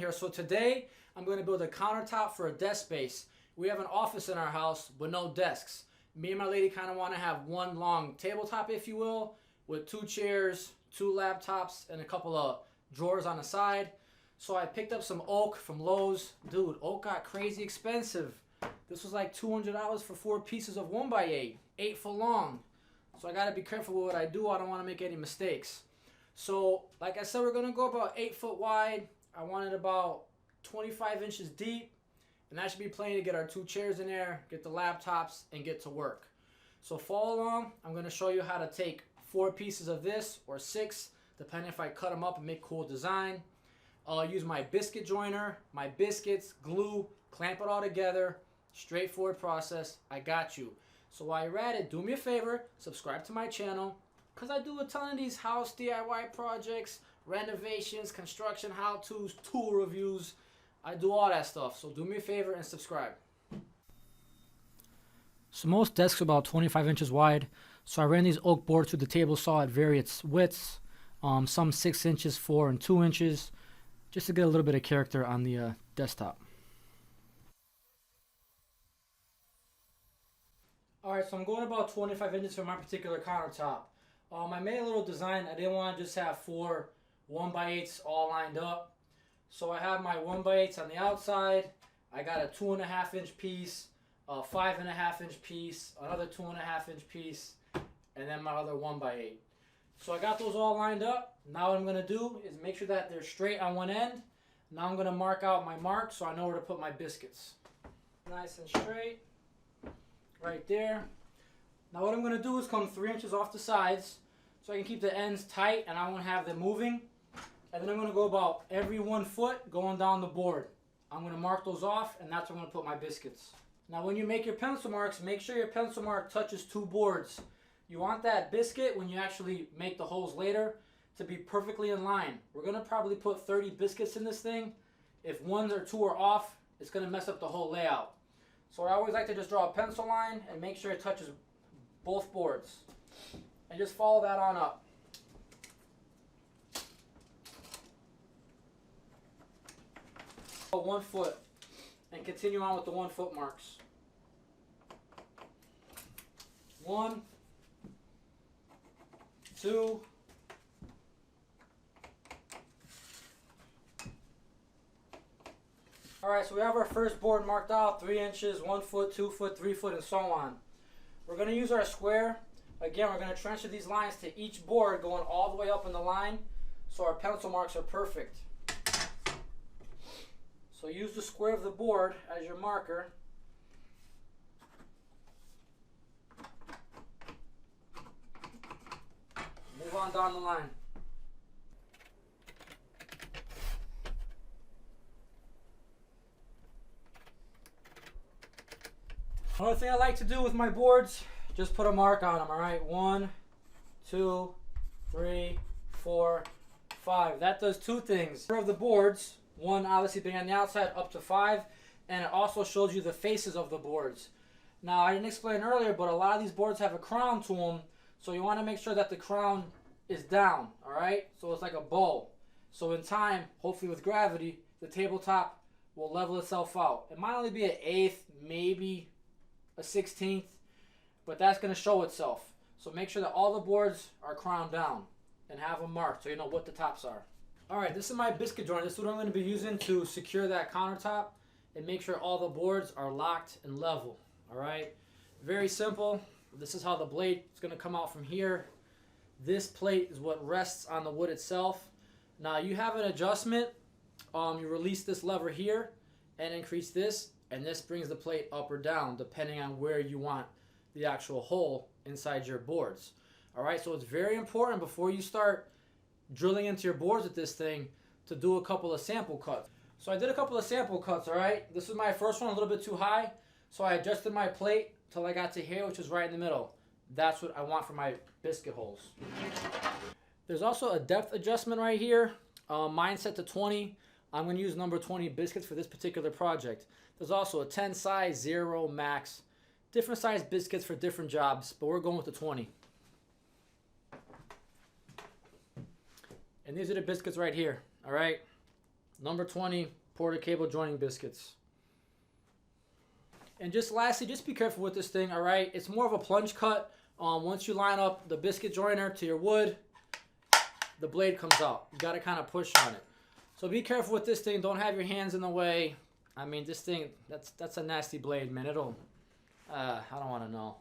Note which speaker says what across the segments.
Speaker 1: here. So today I'm going to build a countertop for a desk space. We have an office in our house but no desks. Me and my lady kind of want to have one long tabletop, if you will, with 2 chairs, 2 laptops, and a couple of drawers on the side. So I picked up some oak from Lowe's. Dude, oak got crazy expensive. This was like $200 for 4 pieces of 1x8, 8 foot long. So I got to be careful with what I do. I don't want to make any mistakes. So like I said, we're going to go about 8 foot wide. I want it about 25 inches deep. And that should be plenty to get our 2 chairs in there, get the laptops, and get to work. So follow along. I'm going to show you how to take 4 pieces of this, or 6, depending if I cut them up and make cool design. I'll use my biscuit joiner, my biscuits, glue, clamp it all together. Straightforward process. I got you. So while you're at it, do me a favor, subscribe to my channel, because I do a ton of these house DIY projects, renovations, construction how-tos, tool reviews. I do all that stuff. So do me a favor and subscribe. So most desks are about 25 inches wide. So I ran these oak boards through the table saw at various widths. Some 6 inches, 4 and 2 inches. Just to get a little bit of character on the desktop. Alright, so I'm going about 25 inches for my particular countertop. I made a little design. I didn't want to just have 4 1x8s all lined up. So I have my 1x8s on the outside. I got a 2.5 inch piece, a 5.5 inch piece, another 2.5 inch piece, and then my other 1x8. So I got those all lined up. Now what I'm going to do is make sure that they're straight on one end. Now I'm going to mark out my mark so I know where to put my biscuits. Nice and straight. Right there. Now what I'm going to do is come 3 inches off the sides so I can keep the ends tight and I won't have them moving. And then I'm going to go about every 1 foot going down the board. I'm going to mark those off, and that's where I'm going to put my biscuits. Now when you make your pencil marks, make sure your pencil mark touches 2 boards. You want that biscuit, when you actually make the holes later, to be perfectly in line. We're going to probably put 30 biscuits in this thing. If 1 or 2 are off, it's going to mess up the whole layout. So I always like to just draw a pencil line and make sure it touches both boards. And just follow that on up. One foot and continue on with the 1 foot marks. 1, 2, 'Alright, so we have our first board marked out, 3 inches, 1 foot, 2 foot, 3 foot, and so on. We're going to use our square. Again, we're going to transfer these lines to each board going all the way up in the line so our pencil marks are perfect. So use the square of the board as your marker. Move on down the line. Another thing I like to do with my boards, just put a mark on them, alright? 1, 2, 3, 4, 5. That does 2 things. Of the boards, 1 obviously being on the outside up to 5, and it also shows you the faces of the boards. Now I didn't explain earlier, but a lot of these boards have a crown to them, so you want to make sure that the crown is down, alright? So it's like a bow. So in time, hopefully with gravity, the tabletop will level itself out. It might only be an 1/8, maybe a 1/16, but that's going to show itself. So make sure that all the boards are crowned down and have them marked so you know what the tops are. Alright, this is my biscuit joiner. This is what I'm going to be using to secure that countertop and make sure all the boards are locked and level. Alright, very simple. This is how the blade is going to come out from here. This plate is what rests on the wood itself. Now you have an adjustment. You release this lever here and increase this, and this brings the plate up or down depending on where you want the actual hole inside your boards. Alright, so it's very important before you start drilling into your boards with this thing to do a couple of sample cuts. So I did a couple of sample cuts, alright? This is my first one, a little bit too high, so I adjusted my plate till I got to here, which is right in the middle. That's what I want for my biscuit holes. There's also a depth adjustment right here. Mine's set to 20. I'm going to use number 20 biscuits for this particular project. There's also a 10 size, 0, max. Different size biscuits for different jobs, but we're going with the 20. And these are the biscuits right here, all right? Number 20 porter cable joining biscuits. And just lastly, just be careful with this thing, all right? It's more of a plunge cut. Once you line up the biscuit joiner to your wood, the blade comes out. You got to kind of push on it. So be careful with this thing. Don't have your hands in the way. I mean, this thing, that's a nasty blade, man. It'll, I don't want to know.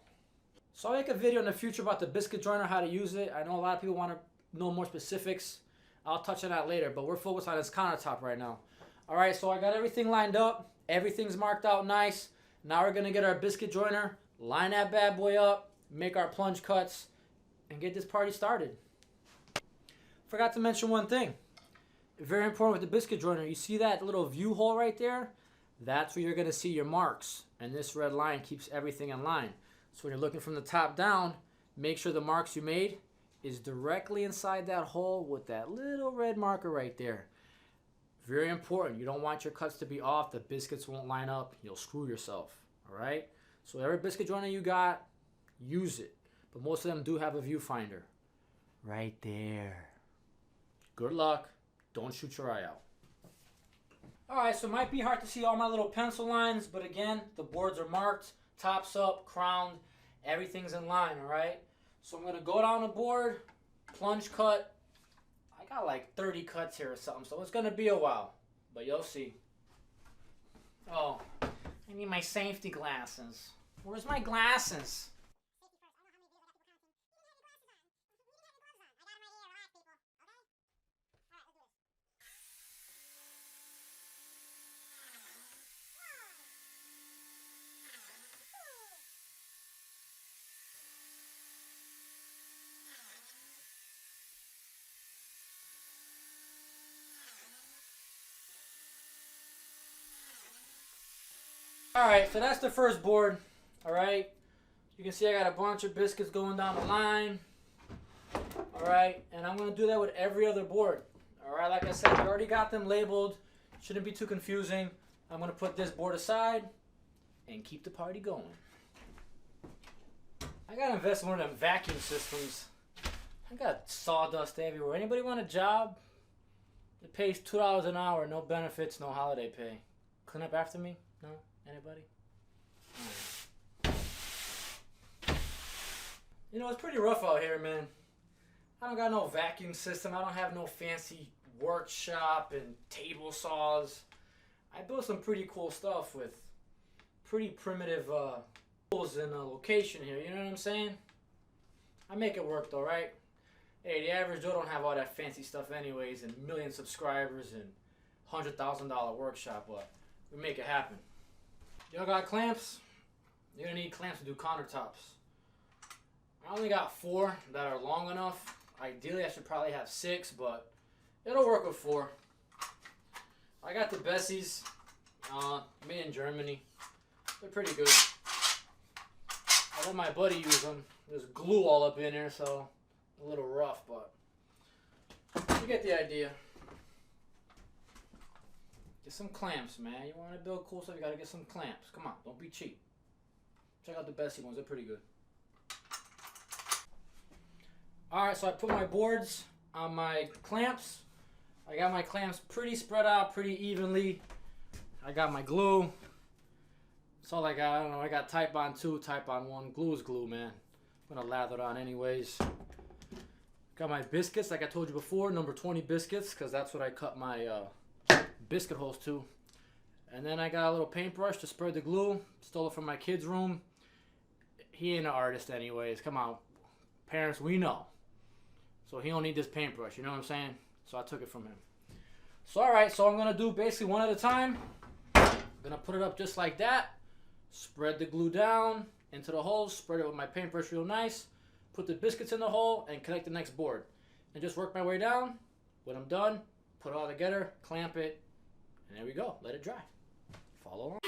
Speaker 1: So I'll make a video in the future about the biscuit joiner, how to use it. I know a lot of people want to know more specifics. I'll touch on that later, but we're focused on this countertop right now. All right, so I got everything lined up. Everything's marked out nice. Now we're going to get our biscuit joiner, line that bad boy up, make our plunge cuts, and get this party started. Forgot to mention one thing. Very important with the biscuit joiner. You see that little view hole right there? That's where you're going to see your marks. And this red line keeps everything in line. So when you're looking from the top down, make sure the marks you made is directly inside that hole with that little red marker right there. Very important. You don't want your cuts to be off. The biscuits won't line up. You'll screw yourself. All right? So every biscuit joiner you got, use it. But most of them do have a viewfinder. Right there. Good luck. Don't shoot your eye out. Alright, so it might be hard to see all my little pencil lines, but again, the boards are marked, tops up, crowned, everything's in line, alright? So I'm going to go down the board, plunge cut. I got like 30 cuts here or something, so it's going to be a while, but you'll see. Oh, I need my safety glasses. Where's my glasses? Alright, so that's the first board. Alright, you can see I got a bunch of biscuits going down the line. Alright, and I'm going to do that with every other board. Alright, like I said, I already got them labeled. Shouldn't be too confusing. I'm going to put this board aside and keep the party going. I got to invest in one of them vacuum systems. I got sawdust everywhere. Anybody want a job? It pays $2 an hour, no benefits, no holiday pay. Clean up after me? No? Anybody? You know, it's pretty rough out here, man. I don't got no vacuum system. I don't have no fancy workshop and table saws. I built some pretty cool stuff with pretty primitive tools and location here. You know what I'm saying? I make it work though, right? Hey, the average Joe don't have all that fancy stuff anyways, and million subscribers and $100,000 workshop, but we make it happen. Y'all got clamps? You're gonna need clamps to do countertops. I only got 4 that are long enough. Ideally, I should probably have 6, but it'll work with 4. I got the Bessies, made in Germany. They're pretty good. I let my buddy use them. There's glue all up in there, so a little rough, but you get the idea. Get some clamps, man. You want to build cool stuff, you gotta get some clamps. Come on, don't be cheap. Check out the Bessie ones, they're pretty good. Alright, so I put my boards on my clamps. I got my clamps pretty spread out, pretty evenly. I got my glue. That's all I got. I don't know, I got Type on 2, Type on 1. Glue is glue, man. I'm gonna lather it on anyways. Got my biscuits, like I told you before, number 20 biscuits, because that's what I cut my biscuit holes to. And then I got a little paintbrush to spread the glue. Stole it from my kid's room. He ain't an artist anyways. Come on. Parents, we know. So he don't need this paintbrush, you know what I'm saying? So I took it from him. So alright, so I'm going to do basically one at a time. I'm going to put it up just like that. Spread the glue down into the holes. Spread it with my paintbrush real nice. Put the biscuits in the hole and connect the next board. And just work my way down. When I'm done, put it all together, clamp it, and there we go. Let it dry. Follow along.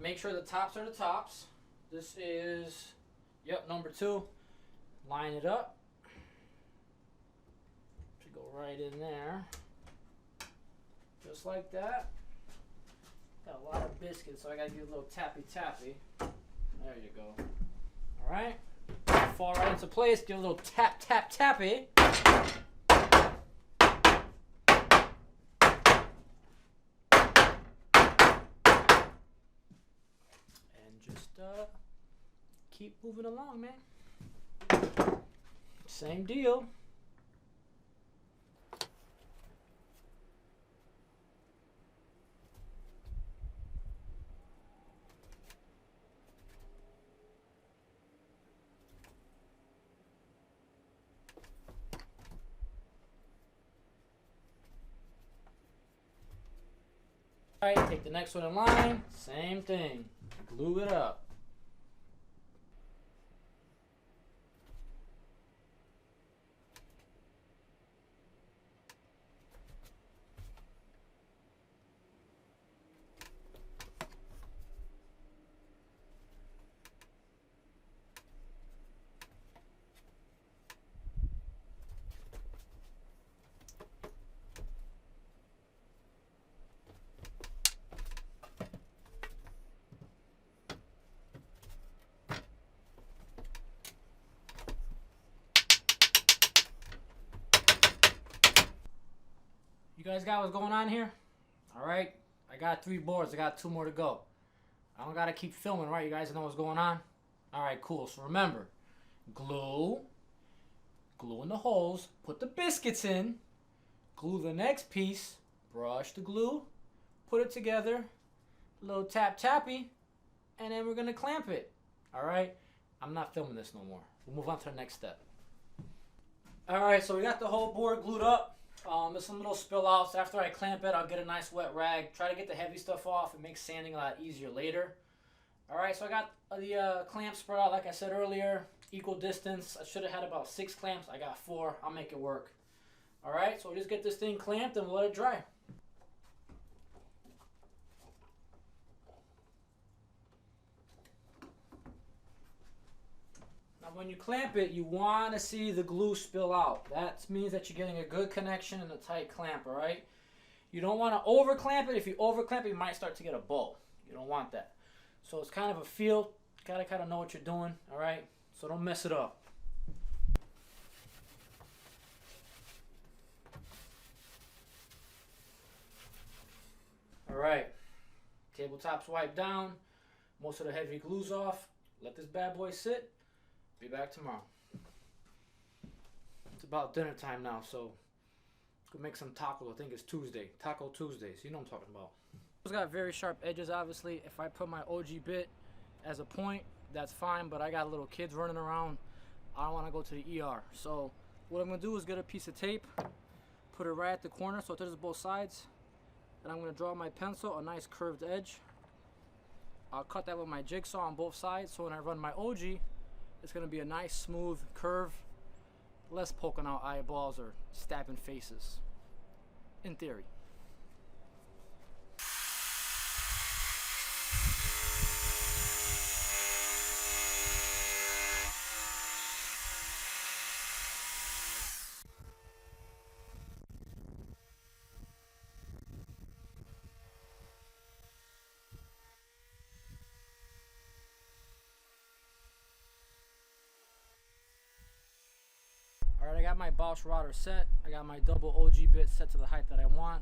Speaker 1: Make sure the tops are the tops. This is, yep, number 2. Line it up. Should go right in there. Just like that. Got a lot of biscuits, so I gotta give a little tappy tappy. There you go. Alright. Fall right into place. Give a little tap tap tappy. And just keep moving along, man. Same deal. Alright, take the next one in line, same thing, glue it up. You guys got what's going on here? Alright, I got 3 boards, I got 2 more to go. I don't gotta keep filming, right? You guys know what's going on? Alright, cool. So remember, glue in the holes, put the biscuits in, glue the next piece, brush the glue, put it together, a little tap tappy, and then we're gonna clamp it. Alright, I'm not filming this no more. We'll move on to the next step. Alright, so we got the whole board glued up. There's some little spill outs. After I clamp it, I'll get a nice wet rag. Try to get the heavy stuff off. It makes sanding a lot easier later. Alright, so I got the clamps spread out like I said earlier. Equal distance. I should have had about 6 clamps. I got 4. I'll make it work. Alright, so we'll just get this thing clamped and we'll let it dry. When you clamp it, you want to see the glue spill out. That means that you're getting a good connection and a tight clamp, alright? You don't want to over clamp it. If you over clamp it, you might start to get a bow. You don't want that. So it's kind of a feel. Got to kind of know what you're doing, alright? So don't mess it up. Alright. Tabletop's wiped down. Most of the heavy glue's off. Let this bad boy sit. Be back tomorrow. It's about dinner time now, so go make some tacos. I think it's Tuesday. Taco Tuesdays. You know what I'm talking about. It's got very sharp edges, obviously. If I put my OG bit as a point, that's fine, but I got little kids running around. I don't want to go to the ER. So what I'm going to do is get a piece of tape, put it right at the corner so it touches both sides. And I'm going to draw my pencil a nice curved edge. I'll cut that with my jigsaw on both sides, so when I run my OG, it's going to be a nice smooth curve, less poking out eyeballs or stabbing faces, in theory. Alright, I got my Bosch router set. I got my double OG bit set to the height that I want.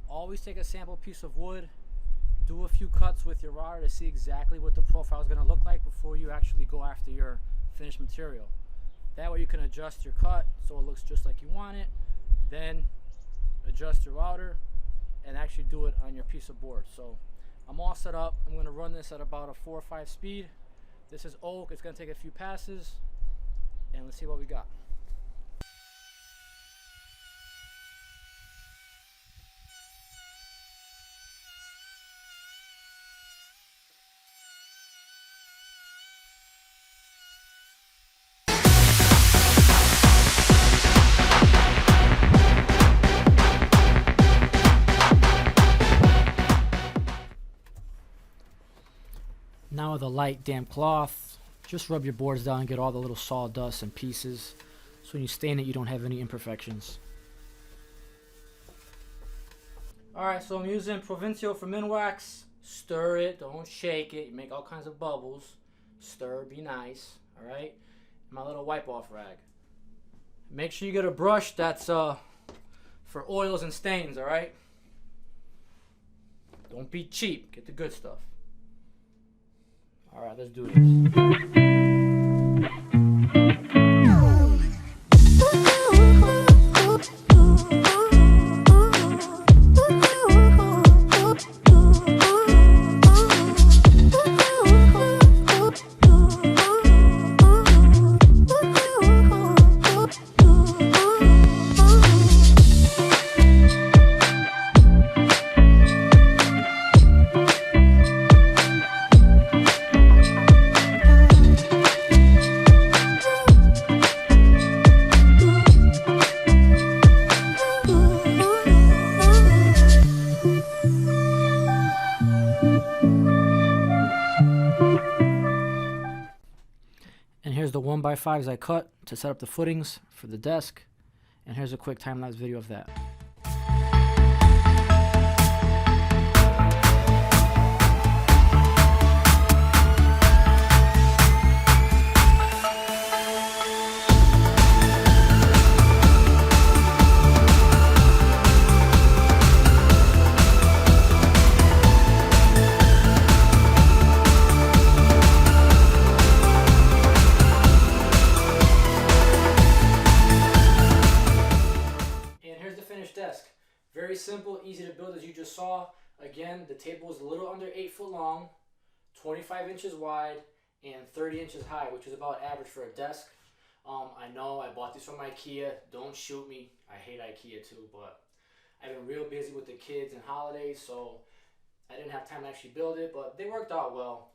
Speaker 1: Always take a sample piece of wood, do a few cuts with your router to see exactly what the profile is going to look like before you actually go after your finished material. That way you can adjust your cut so it looks just like you want it. Then adjust your router and actually do it on your piece of board. So I'm all set up. I'm going to run this at about a 4 or 5 speed. This is oak. It's going to take a few passes, and let's see what we got. with a light damp cloth, just rub your boards down and get all the little sawdust and pieces, so when you stain it you don't have any imperfections. Alright, so I'm using Provincial for Minwax. Stir it, don't shake it, you make all kinds of bubbles. Stir, be nice, alright? My little wipe off rag. Make sure you get a brush that's for oils and stains, alright? Don't be cheap, get the good stuff. Alright, let's do this. And here's the 1x5s I cut to set up the footings for the desk. And here's a quick time-lapse video of that. Desk. Very simple, easy to build as you just saw. Again, the table is a little under 8 foot long, 25 inches wide, and 30 inches high, which is about average for a desk. I know I bought these from IKEA. Don't shoot me. I hate IKEA too, but I've been real busy with the kids and holidays, so I didn't have time to actually build it, but they worked out well.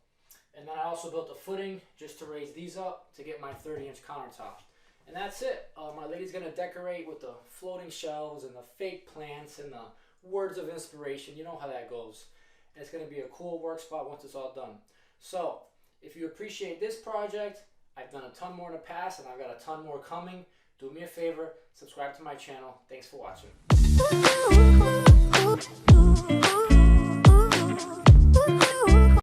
Speaker 1: And then I also built a footing just to raise these up to get my 30-inch countertop. And that's it. My lady's going to decorate with the floating shelves and the fake plants and the words of inspiration. You know how that goes. And it's going to be a cool work spot once it's all done. So, if you appreciate this project, I've done a ton more in the past and I've got a ton more coming. Do me a favor, subscribe to my channel. Thanks for watching.